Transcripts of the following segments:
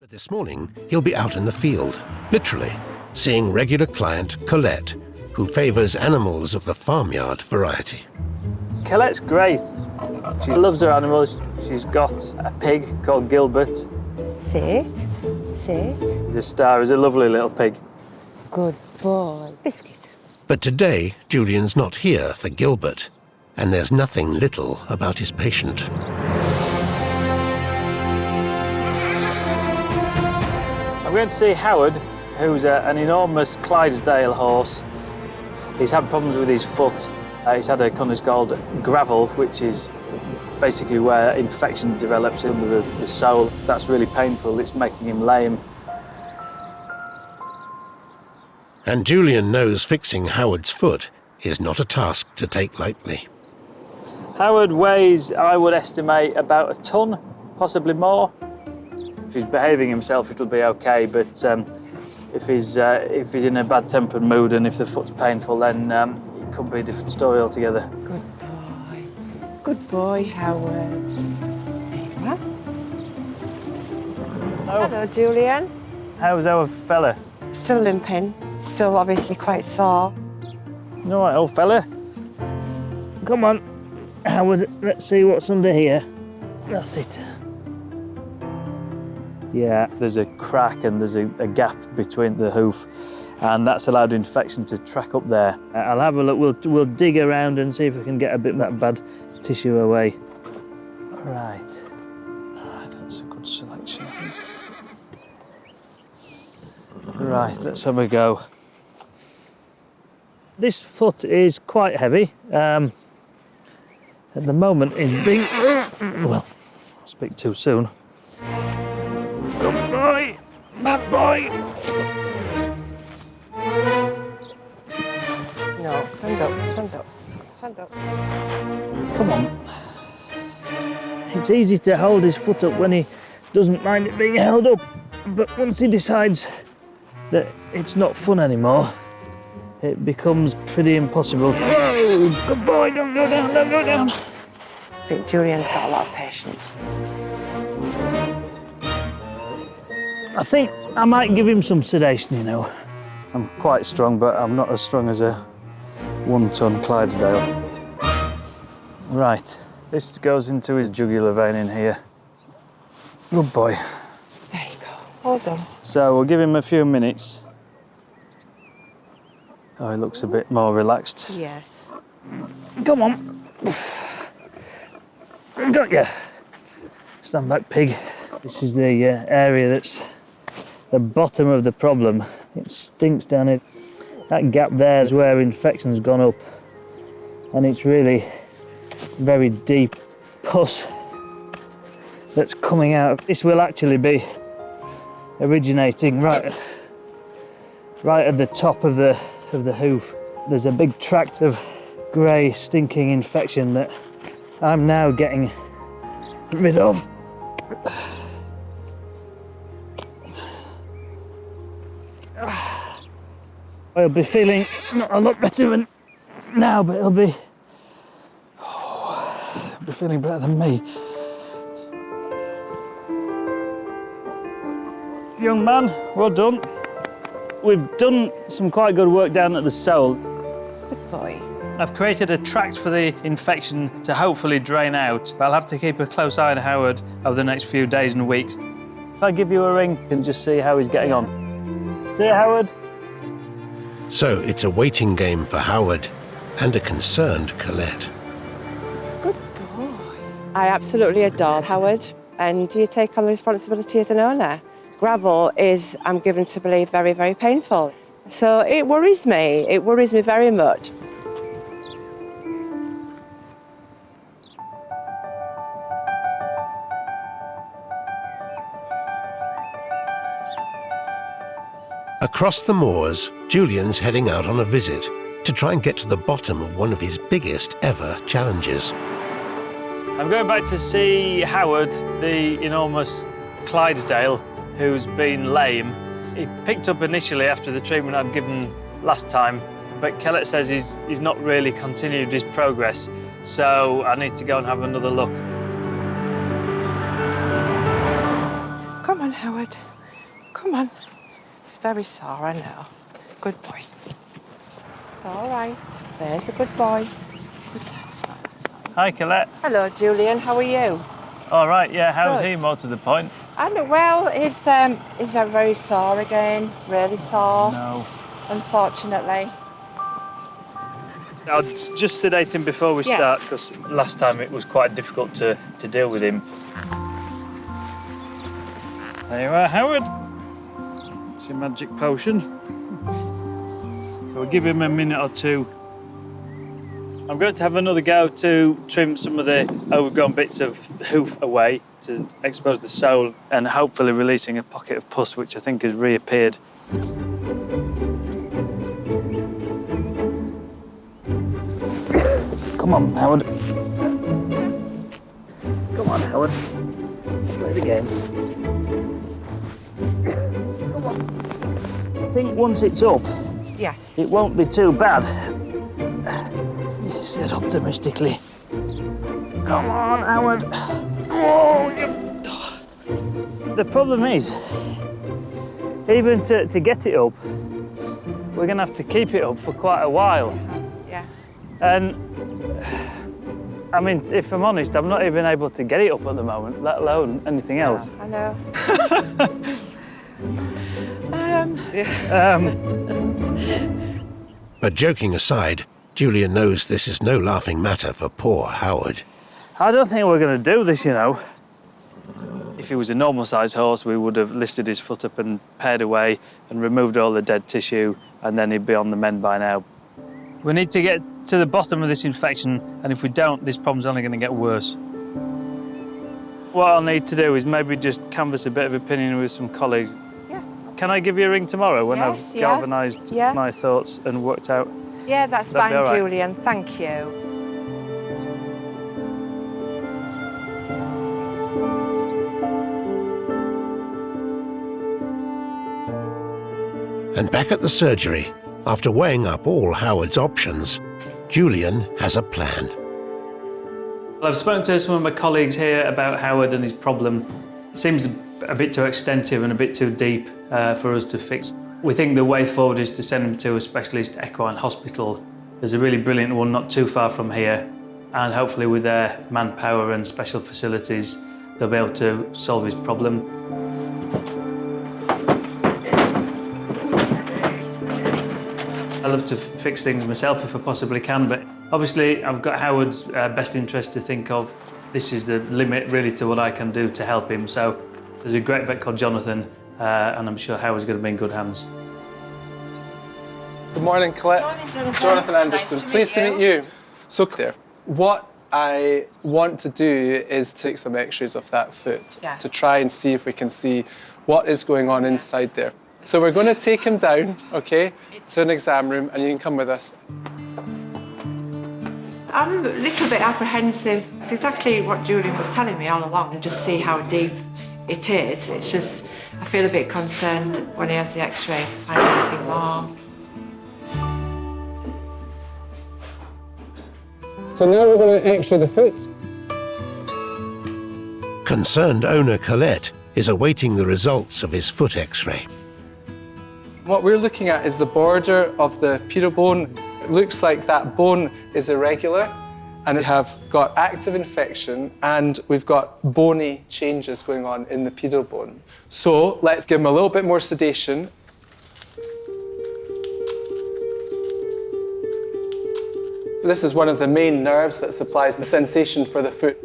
But this morning, he'll be out in the field, literally, seeing regular client Colette, who favours animals of the farmyard variety. Colette's great. She loves her animals. She's got a pig called Gilbert. Sit, sit. The star is a lovely little pig. Good boy. Biscuit. But today, Julian's not here for Gilbert, and there's nothing little about his patient. I'm going to see Howard, who's an enormous Clydesdale horse. He's had problems with his foot. He's had a condition called gravel, which is basically where infection develops under the sole. That's really painful. It's making him lame. And Julian knows fixing Howard's foot is not a task to take lightly. Howard weighs, I would estimate, about a ton, possibly more. If he's behaving himself, it'll be okay, but if he's in a bad-tempered mood and if the foot's painful, then it could be a different story altogether. Good boy. Good boy, Howard. There you are. Hello, Julian. How's our fella? Still limping. Still obviously quite sore. You all right, old fella? Come on, Howard, let's see what's under here. That's it. Yeah, there's a crack and there's a gap between the hoof, and that's allowed infection to track up there. I'll have a look. We'll dig around and see if we can get a bit of that bad tissue away. Right. That's a good selection, I think. Right, let's have a go. This foot is quite heavy. At the moment, it's being... Well, I'll speak too soon. Good boy! Bad boy! No, stand up, stand up, stand up. Come on. It's easy to hold his foot up when he doesn't mind it being held up, but once he decides that it's not fun anymore, it becomes pretty impossible. Whoa! Good boy, don't go down, don't go down. I think Julian's got a lot of patience. I think I might give him some sedation, you know. I'm quite strong, but I'm not as strong as a one-ton Clydesdale. Right, this goes into his jugular vein in here. Good boy. There you go. Hold on. So we'll give him a few minutes. Oh, he looks a bit more relaxed. Yes. Come on. Got you. Stand back, pig. This is the area that's the bottom of the problem. It stinks down it. That gap there is where infection's gone up, and it's really very deep pus that's coming out. This will actually be originating right at the top of the hoof. There's a big tract of grey stinking infection that I'm now getting rid of. He'll be feeling not a lot better than now, but he'll be feeling better than me. Young man, well done. We've done some quite good work down at the sole. Good boy. I've created a tract for the infection to hopefully drain out, but I'll have to keep a close eye on Howard over the next few days and weeks. If I give you a ring, you can just see how he's getting on. See you, Howard. So it's a waiting game for Howard and a concerned Colette. Good boy. I absolutely adore Howard, and you take on the responsibility as an owner. Gravel is, I'm given to believe, very, very painful. So it worries me. It worries me very much. Across the moors, Julian's heading out on a visit to try and get to the bottom of one of his biggest ever challenges. I'm going back to see Howard, the enormous Clydesdale, who's been lame. He picked up initially after the treatment I'd given last time, but Colette says he's not really continued his progress, so I need to go and have another look. Come on, Howard. Come on. It's very sore, I know. Good boy. All right. There's a good boy. Hi, Colette. Hello, Julian. How are you? All right, yeah, how's Good. he, more to the point? Well, he's very sore again. Really sore. No. Unfortunately. I'll just sedate him before we start, because last time it was quite difficult to deal with him. There you are, Howard. It's your magic potion. So we'll give him a minute or two. I'm going to have another go to trim some of the overgrown bits of hoof away to expose the sole and hopefully releasing a pocket of pus, which I think has reappeared. Come on, Howard. Come on, Howard. Play the game. Come on. I think once it's up, Yes. it won't be too bad. He said optimistically. Come on, Howard. Oh, the problem is, even to get it up, we're going to have to keep it up for quite a while. Yeah. And, I mean, if I'm honest, I'm not even able to get it up at the moment, let alone anything else. I know. But joking aside, Julian knows this is no laughing matter for poor Howard. I don't think we're going to do this, you know. If he was a normal-sized horse, we would have lifted his foot up and pared away and removed all the dead tissue, and then he'd be on the mend by now. We need to get to the bottom of this infection, and if we don't, this problem's only going to get worse. What I'll need to do is maybe just canvass a bit of opinion with some colleagues. Yeah. Can I give you a ring tomorrow when Yes, I've galvanised my thoughts and worked out? Yeah, that's That'd be fine, all right. Julian. Thank you. And back at the surgery, after weighing up all Howard's options, Julian has a plan. I've spoken to some of my colleagues here about Howard and his problem. It seems a bit too extensive and a bit too deep for us to fix. We think the way forward is to send him to a specialist equine hospital. There's a really brilliant one not too far from here, and hopefully with their manpower and special facilities, they'll be able to solve his problem. I love to fix things myself if I possibly can, but obviously I've got Howard's best interest to think of. This is the limit really to what I can do to help him. So there's a great vet called Jonathan, and I'm sure Howard's going to be in good hands. Good morning, Colette. Good morning, Jonathan. Jonathan Anderson. Nice Pleased to to meet meet you. So, Claire, what I want to do is take some x-rays of that foot to try and see if we can see what is going on inside there. So we're going to take him down, okay, to an exam room, and you can come with us. I'm a little bit apprehensive. It's exactly what Julian was telling me all along, and just see how deep it is. It's just, I feel a bit concerned when he has the x-rays to find anything more. So now we're going to x-ray the foot. Concerned owner Colette is awaiting the results of his foot x-ray. What we're looking at is the border of the pedal bone. It looks like that bone is irregular, and we have got active infection, and we've got bony changes going on in the pedal bone. So let's give him a little bit more sedation. This is one of the main nerves that supplies the sensation for the foot.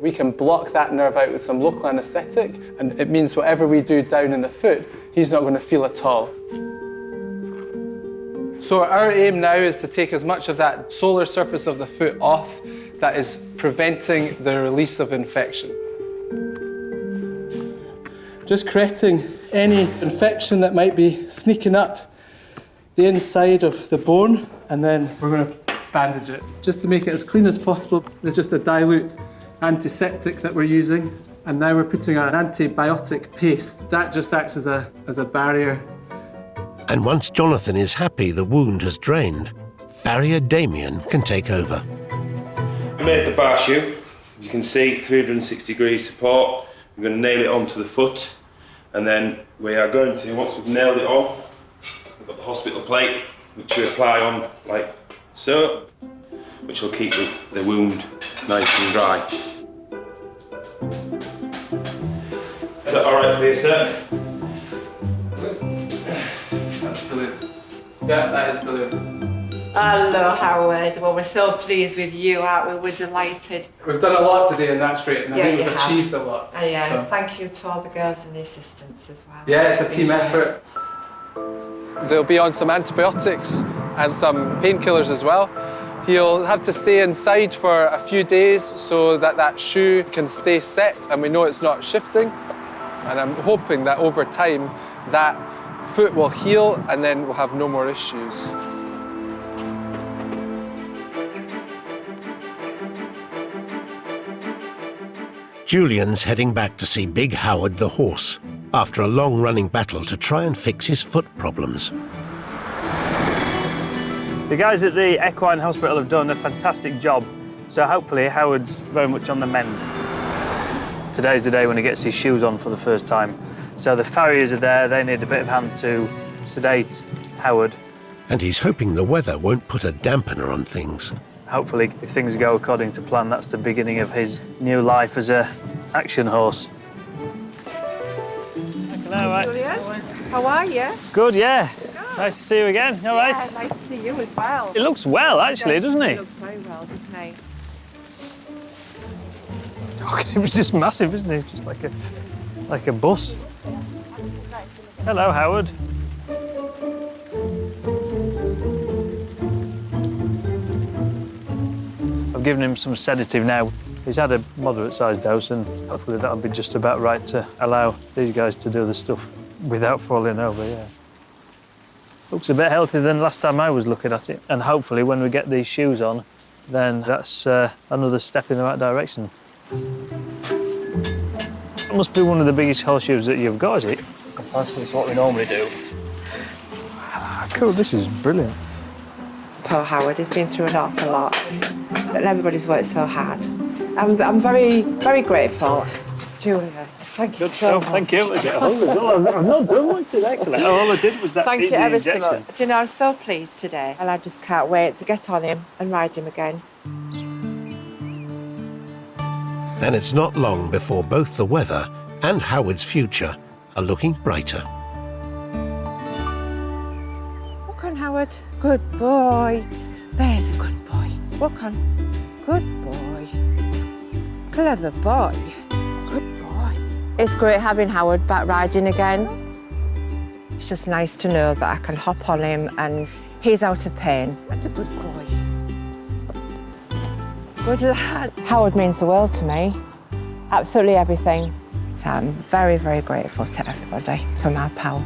We can block that nerve out with some local anaesthetic, and it means whatever we do down in the foot, he's not going to feel at all. So our aim now is to take as much of that solar surface of the foot off that is preventing the release of infection. Just correcting any infection that might be sneaking up the inside of the bone, and then we're going to bandage it. Just to make it as clean as possible, there's just a dilute antiseptic that we're using, and now we're putting an antibiotic paste. That just acts as a barrier. And once Jonathan is happy the wound has drained, farrier Damien can take over. We made the bar shoe. You can see 360 degree support. We're going to nail it onto the foot, And then we are going to, once we've nailed it all, we've got the hospital plate, which we apply on like so, which will keep the wound nice and dry. Is that all right for you, sir? That's brilliant. Yeah, that is brilliant. Hello, Howard. Well, we're so pleased with you, aren't we? We're delighted. We've done a lot today and that's great, and I Yeah, think you we've have. achieved a lot. Yeah, so. thank you to all the girls and the assistants as well. Yeah, it's a team effort. They'll be on some antibiotics and some painkillers as well. He'll have to stay inside for a few days so that that shoe can stay set and we know it's not shifting. And I'm hoping that over time that foot will heal and then we'll have no more issues. Julian's heading back to see Big Howard the horse after a long-running battle to try and fix his foot problems. The guys at the equine hospital have done a fantastic job, so hopefully Howard's very much on the mend. Today's the day when he gets his shoes on for the first time. So the farriers are there, they need a bit of hand to sedate Howard. And he's hoping the weather won't put a dampener on things. Hopefully, if things go according to plan, that's the beginning of his new life as a action horse. Hello, right. Julia, how are you? Good, yeah. Nice to see you again. All right. Yeah, nice to see you as well. It looks well, actually, doesn't he? He looks very well, doesn't he? Oh, it was just massive, isn't it? Just like a bus. Hello, Howard. I've given him some sedative now. He's had a moderate-sized dose, and hopefully that'll be just about right to allow these guys to do the stuff without falling over, yeah. Looks a bit healthier than last time I was looking at it, and hopefully when we get these shoes on, then that's another step in the right direction. That must be one of the biggest horseshoes that you've got, is it? Comparatively to what we normally do. Cool, this is brilliant. Poor Howard, he's been through an awful lot, and everybody's worked so hard. I'm very, very grateful. Julia, thank you so much. Thank you. I've not done much today, actually. All I did was that Thank you easy ever so injection. much. Do you know, I'm so pleased today, and I just can't wait to get on him and ride him again. And it's not long before both the weather and Howard's future are looking brighter. Walk on, Howard. Good boy. There's a good boy. Walk on. Good boy. Clever boy. Good boy. It's great having Howard back riding again. It's just nice to know that I can hop on him and he's out of pain. That's a good boy. Good lad. Howard means the world to me. Absolutely everything. So I'm very, very grateful to everybody for my pal.